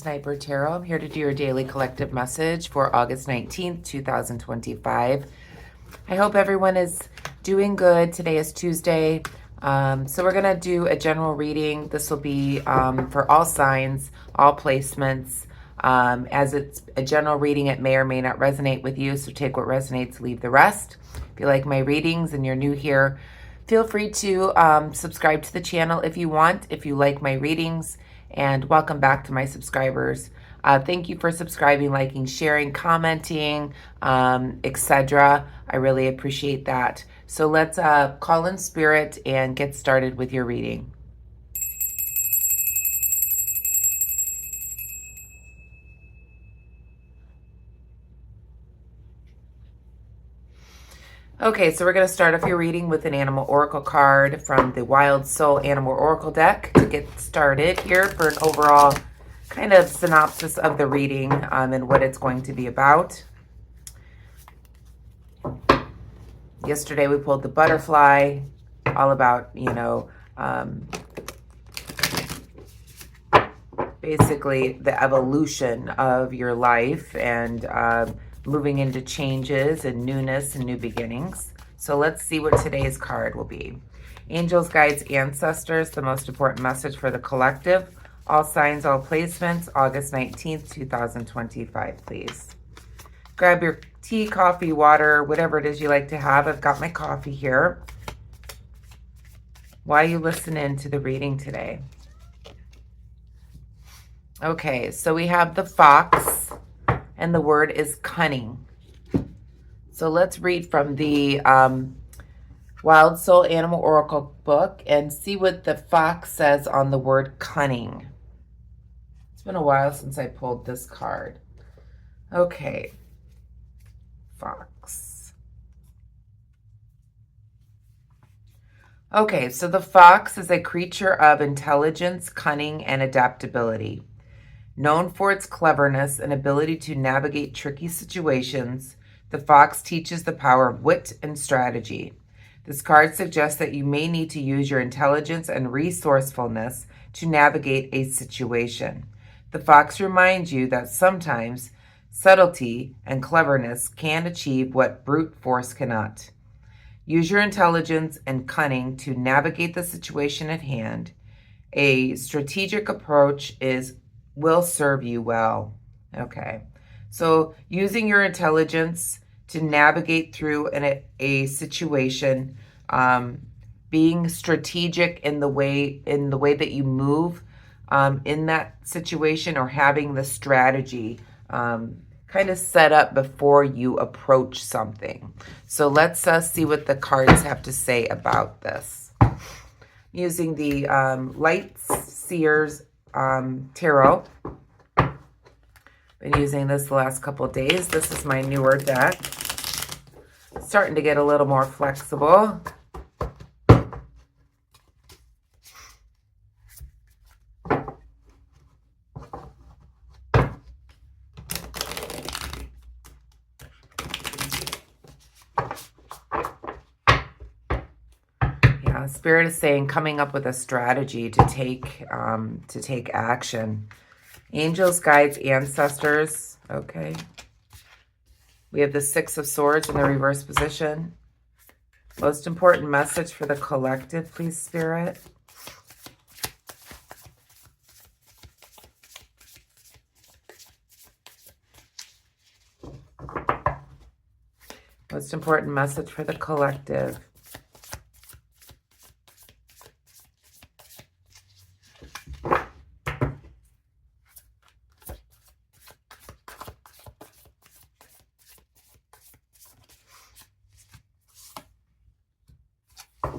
Sniper Tarot. I'm here to do your daily collective message for August 19th, 2025. I hope everyone is doing good. Today is Tuesday. So we're going to do a general reading. This will be for all signs, all placements. As it's a general reading, it may or may not resonate with you. So take what resonates, leave the rest. If you like my readings and you're new here, feel free to subscribe to the channel if you want, if you like my readings. And welcome back to my subscribers. Thank you for subscribing, liking, sharing, commenting, etc. I really appreciate that. So let's call in spirit and get started with your reading. Okay, so we're going to start off your reading with an Animal Oracle card from the Wild Soul Animal Oracle deck to get started here for an overall kind of synopsis of the reading and what it's going to be about. Yesterday we pulled the Butterfly, all about, basically the evolution of your life and moving into changes and newness and new beginnings. So let's see what today's card will be. Angels, guides, ancestors, the most important message for the collective. All signs, all placements, August 19th, 2025, please. Grab your tea, coffee, water, whatever it is you like to have. I've got my coffee here. While you listen in to the reading today. Okay, so we have the fox. And the word is cunning. So let's read from the Wild Soul Animal Oracle book and see what the fox says on the word cunning. It's been a while since I pulled this card. Okay. Fox. Okay, so the fox is a creature of intelligence, cunning, and adaptability. Known for its cleverness and ability to navigate tricky situations, the fox teaches the power of wit and strategy. This card suggests that you may need to use your intelligence and resourcefulness to navigate a situation. The fox reminds you that sometimes subtlety and cleverness can achieve what brute force cannot. Use your intelligence and cunning to navigate the situation at hand. A strategic approach will serve you well. Okay, so using your intelligence to navigate through a situation, being strategic in the way that you move in that situation, or having the strategy kind of set up before you approach something. So let's see what the cards have to say about this. Using the Light Seers Tarot. Been using this the last couple of days. This is my newer deck. Starting to get a little more flexible. Spirit is saying coming up with a strategy to take action. Angels, guides, ancestors. Okay. We have the Six of Swords in the reverse position. Most important message for the collective, please, Spirit. Most important message for the collective.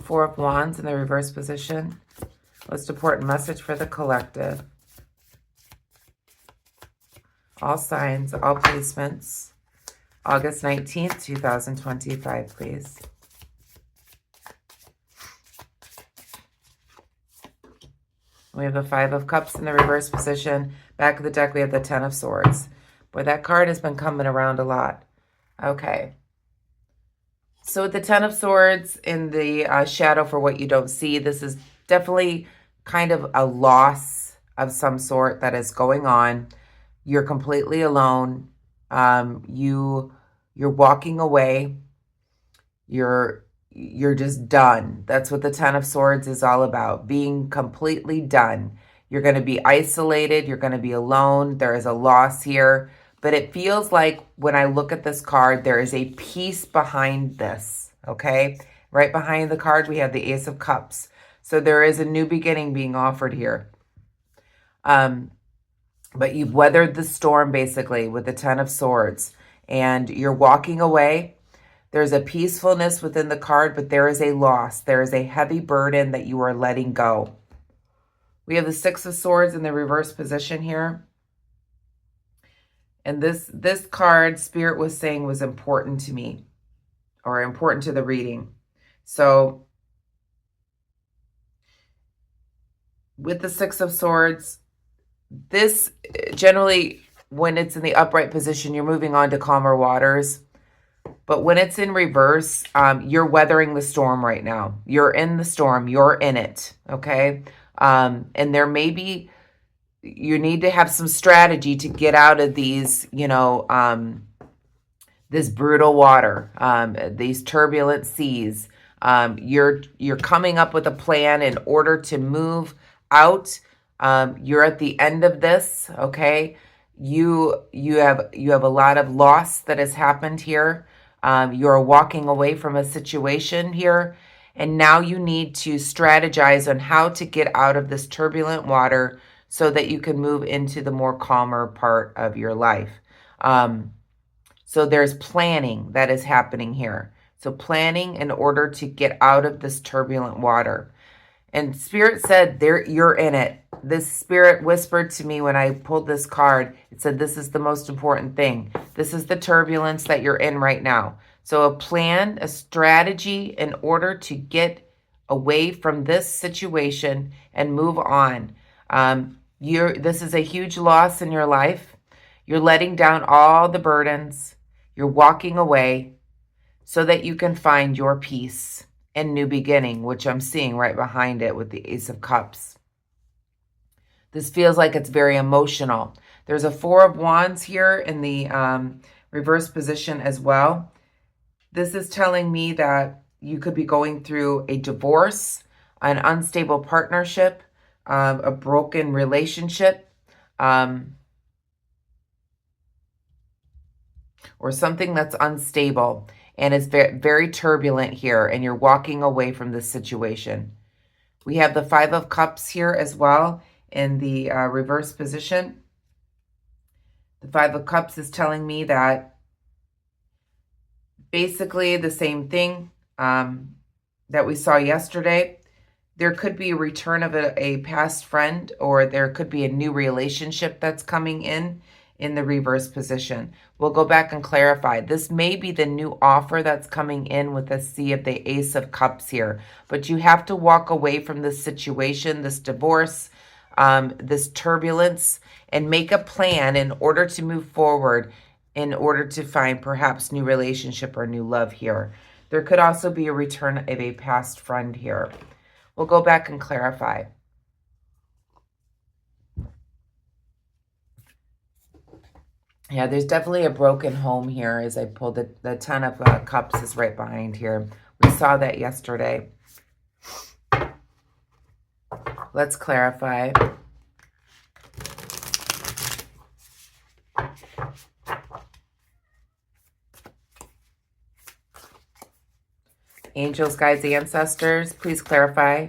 Four of Wands in the reverse position. Most important message for the collective. All signs, all placements. August 19th, 2025, please. We have the Five of Cups in the reverse position. Back of the deck, we have the Ten of Swords. Boy, that card has been coming around a lot. Okay. So with the Ten of Swords in the shadow for what you don't see, this is definitely kind of a loss of some sort that is going on. You're completely alone. You're walking away. You're just done. That's what the Ten of Swords is all about, being completely done. You're going to be isolated. You're going to be alone. There is a loss here. But it feels like when I look at this card, there is a peace behind this, okay? Right behind the card, we have the Ace of Cups. So there is a new beginning being offered here. But you've weathered the storm, basically, with the Ten of Swords. And you're walking away. There's a peacefulness within the card, but there is a loss. There is a heavy burden that you are letting go. We have the Six of Swords in the reverse position here. And this card, Spirit was saying, was important to me, or important to the reading. So with the Six of Swords, this generally, when it's in the upright position, you're moving on to calmer waters. But when it's in reverse, you're weathering the storm right now. You're in the storm. You're in it, okay? And there may be, you need to have some strategy to get out of these, this brutal water, these turbulent seas. You're coming up with a plan in order to move out. You're at the end of this, okay? You have a lot of loss that has happened here. You're walking away from a situation here, and now you need to strategize on how to get out of this turbulent water so that you can move into the more calmer part of your life. So there's planning that is happening here. So planning in order to get out of this turbulent water. And Spirit said, you're in it. This Spirit whispered to me when I pulled this card. It said, this is the most important thing. This is the turbulence that you're in right now. So a plan, a strategy in order to get away from this situation and move on. This is a huge loss in your life. You're letting down all the burdens. You're walking away so that you can find your peace and new beginning, which I'm seeing right behind it with the Ace of Cups. This feels like it's very emotional. There's a Four of Wands here in the reverse position as well. This is telling me that you could be going through a divorce, an unstable partnership, a broken relationship, or something that's unstable and is very, very turbulent here, and you're walking away from this situation. We have the Five of Cups here as well in the reverse position. The Five of Cups is telling me that basically the same thing that we saw yesterday. There could be a return of a past friend, or there could be a new relationship that's coming in the reverse position. We'll go back and clarify. This may be the new offer that's coming in with the C of the Ace of Cups here. But you have to walk away from this situation, this divorce, this turbulence, and make a plan in order to move forward, in order to find perhaps new relationship or new love here. There could also be a return of a past friend here. We'll go back and clarify. Yeah, there's definitely a broken home here as I pulled the Ten of Cups is right behind here. We saw that yesterday. Let's clarify. Angels, guides, ancestors, please clarify.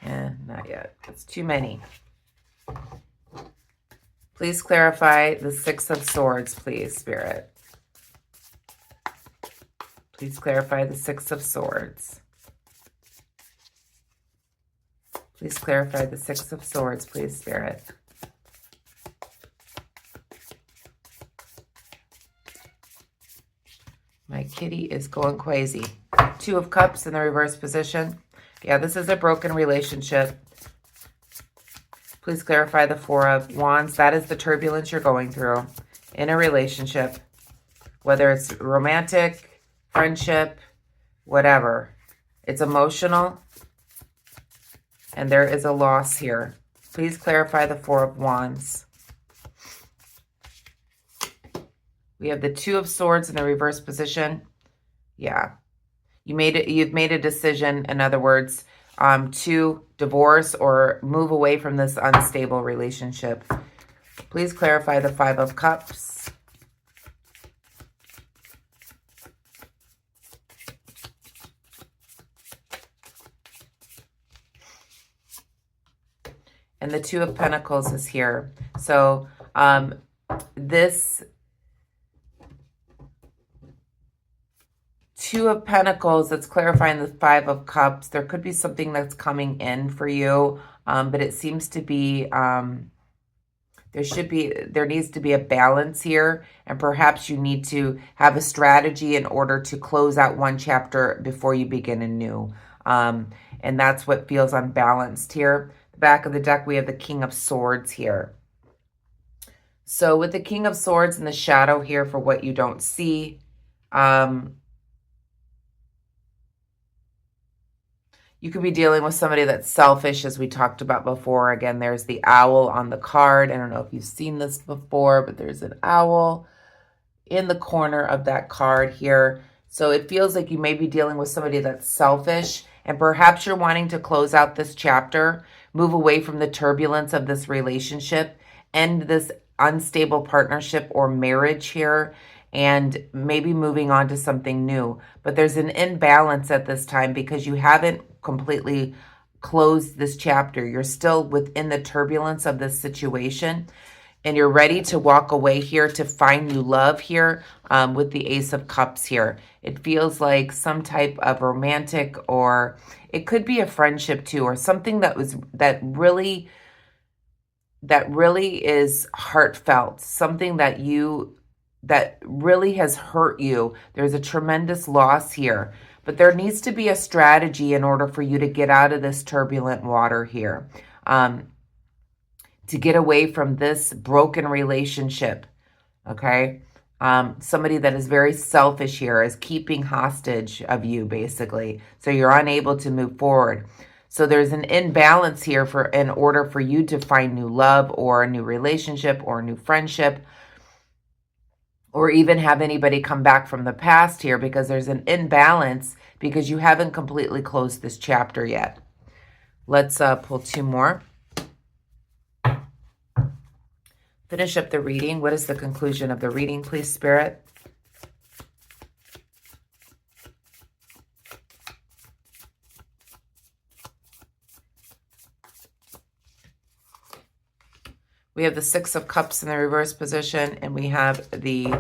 Not yet. It's too many. Please clarify the Six of Swords, please, Spirit. Please clarify the Six of Swords. Please clarify the Six of Swords, please, Spirit. My kitty is going crazy. Two of Cups in the reverse position. Yeah, this is a broken relationship. Please clarify the Four of Wands. That is the turbulence you're going through in a relationship, whether it's romantic, friendship, whatever. It's emotional, and there is a loss here. Please clarify the Four of Wands. We have the Two of Swords in the reverse position. Yeah. You've made a decision, in other words, to divorce or move away from this unstable relationship. Please clarify the Five of Cups. And the Two of Pentacles is here. So this Two of Pentacles, that's clarifying the Five of Cups. There could be something that's coming in for you, but it seems to be, there needs to be a balance here, and perhaps you need to have a strategy in order to close out one chapter before you begin a new. And that's what feels unbalanced here. The back of the deck, we have the King of Swords here. So with the King of Swords in the shadow here for what you don't see, you could be dealing with somebody that's selfish, as we talked about before. Again, there's the owl on the card. I don't know if you've seen this before, but there's an owl in the corner of that card here. So it feels like you may be dealing with somebody that's selfish, and perhaps you're wanting to close out this chapter, move away from the turbulence of this relationship, end this unstable partnership or marriage here, and maybe moving on to something new. But there's an imbalance at this time because you haven't completely closed this chapter. You're still within the turbulence of this situation, and you're ready to walk away here to find new love here with the Ace of Cups here. It feels like some type of romantic, or it could be a friendship too, or something that really is heartfelt, something that really has hurt you. There's a tremendous loss here, but there needs to be a strategy in order for you to get out of this turbulent water here, to get away from this broken relationship, okay? Somebody that is very selfish here is keeping hostage of you, basically, so you're unable to move forward. So there's an imbalance here in order for you to find new love or a new relationship or a new friendship, or even have anybody come back from the past here, because there's an imbalance because you haven't completely closed this chapter yet. Let's pull two more. Finish up the reading. What is the conclusion of the reading, please, Spirit? We have the Six of Cups in the reverse position, and we have the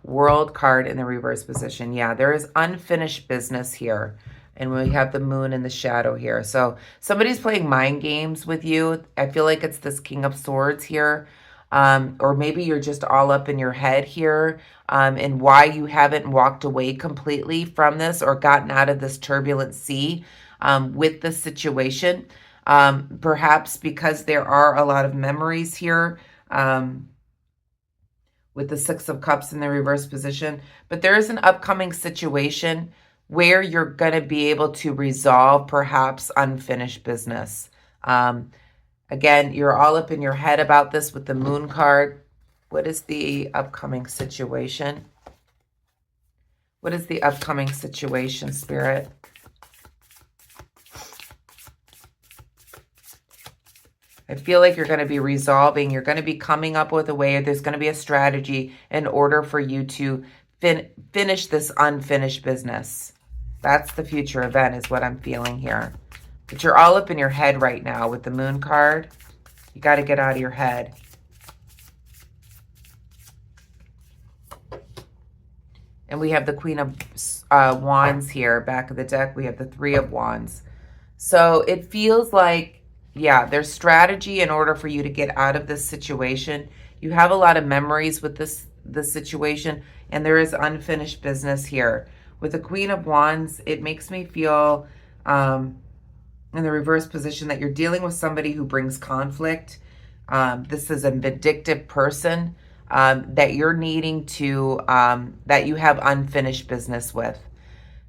World card in the reverse position. Yeah, there is unfinished business here. And we have the Moon in the shadow here. So somebody's playing mind games with you. I feel like it's this King of Swords here. Or maybe you're just all up in your head here, and why you haven't walked away completely from this or gotten out of this turbulent sea with this situation. Perhaps because there are a lot of memories here with the Six of Cups in the reverse position. But there is an upcoming situation where you're going to be able to resolve perhaps unfinished business. Again, you're all up in your head about this with the Moon card. What is the upcoming situation? What is the upcoming situation, Spirit? I feel like you're going to be resolving. You're going to be coming up with a way. There's going to be a strategy in order for you to finish this unfinished business. That's the future event is what I'm feeling here. But you're all up in your head right now with the Moon card. You got to get out of your head. And we have the Queen of Wands here. Back of the deck, we have the Three of Wands. So it feels like, yeah, there's strategy in order for you to get out of this situation. You have a lot of memories with this situation, and there is unfinished business here. With the Queen of Wands, it makes me feel in the reverse position that you're dealing with somebody who brings conflict. This is a vindictive person that you're needing to, that you have unfinished business with.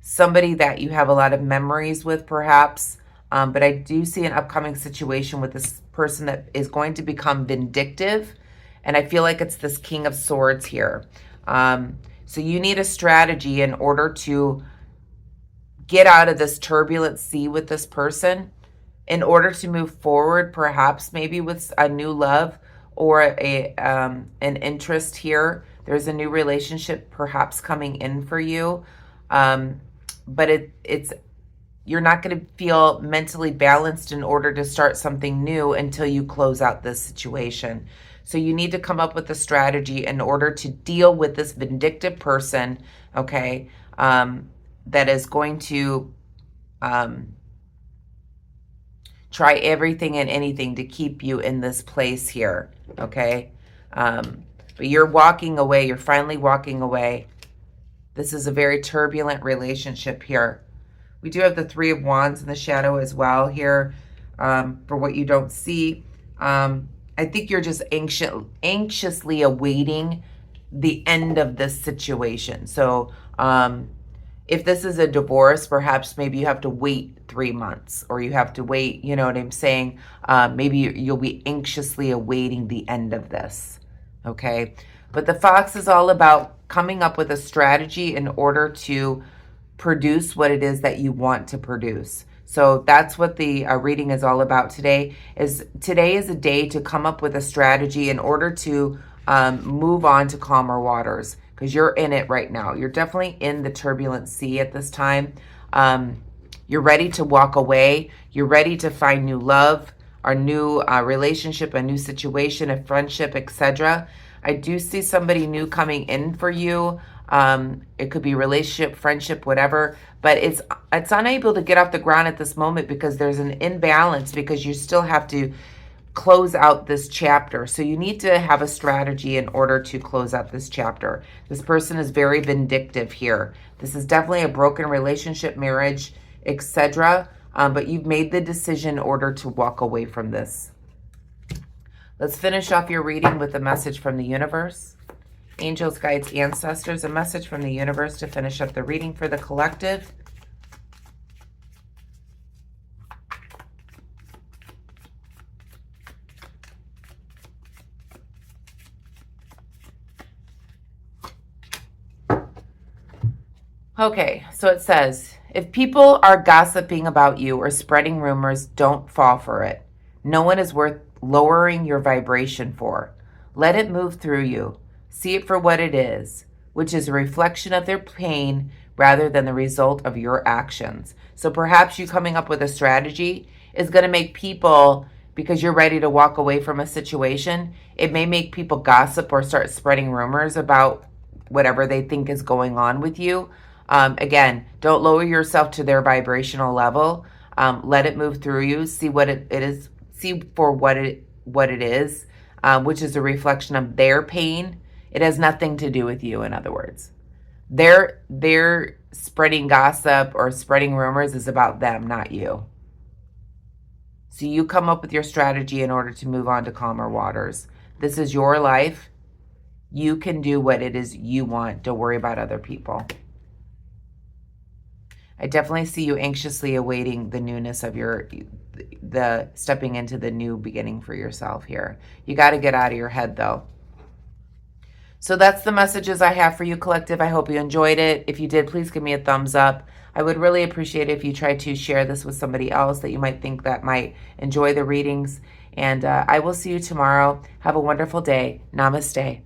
Somebody that you have a lot of memories with, perhaps, But I do see an upcoming situation with this person that is going to become vindictive. And I feel like it's this King of Swords here. So you need a strategy in order to get out of this turbulent sea with this person, in order to move forward, perhaps maybe with a new love or an interest here. There's a new relationship perhaps coming in for you. But you're not going to feel mentally balanced in order to start something new until you close out this situation. So you need to come up with a strategy in order to deal with this vindictive person, okay, that is going to try everything and anything to keep you in this place here, okay? But you're walking away. You're finally walking away. This is a very turbulent relationship here. We do have the Three of Wands in the shadow as well here for what you don't see. I think you're just anxiously awaiting the end of this situation. So if this is a divorce, perhaps maybe you have to wait 3 months, or you have to wait, you know what I'm saying? Maybe you'll be anxiously awaiting the end of this, okay? But the Fox is all about coming up with a strategy in order to produce what it is that you want to produce. So that's what the reading is all about today. Today is a day to come up with a strategy in order to move on to calmer waters, because you're in it right now. You're definitely in the turbulent sea at this time. You're ready to walk away. You're ready to find new love, a new relationship, a new situation, a friendship, etc. I do see somebody new coming in for you. It could be relationship, friendship, whatever, but it's unable to get off the ground at this moment because there's an imbalance, because you still have to close out this chapter. So you need to have a strategy in order to close out this chapter. This person is very vindictive here. This is definitely a broken relationship, marriage, etc. But you've made the decision in order to walk away from this. Let's finish off your reading with a message from the universe. Angels, guides, ancestors, a message from the universe to finish up the reading for the collective. Okay, so it says, if people are gossiping about you or spreading rumors, don't fall for it. No one is worth lowering your vibration for. Let it move through you. See it for what it is, which is a reflection of their pain rather than the result of your actions. So perhaps you coming up with a strategy is going to make people, because you're ready to walk away from a situation, it may make people gossip or start spreading rumors about whatever they think is going on with you. Again, don't lower yourself to their vibrational level. Let it move through you. See what it is. See for what it is, which is a reflection of their pain. It has nothing to do with you, in other words. Their spreading gossip or spreading rumors is about them, not you. So you come up with your strategy in order to move on to calmer waters. This is your life. You can do what it is you want. Don't worry about other people. I definitely see you anxiously awaiting the newness of the stepping into the new beginning for yourself here. You got to get out of your head, though. So that's the messages I have for you, collective. I hope you enjoyed it. If you did, please give me a thumbs up. I would really appreciate it if you tried to share this with somebody else that you might think that might enjoy the readings. And I will see you tomorrow. Have a wonderful day. Namaste.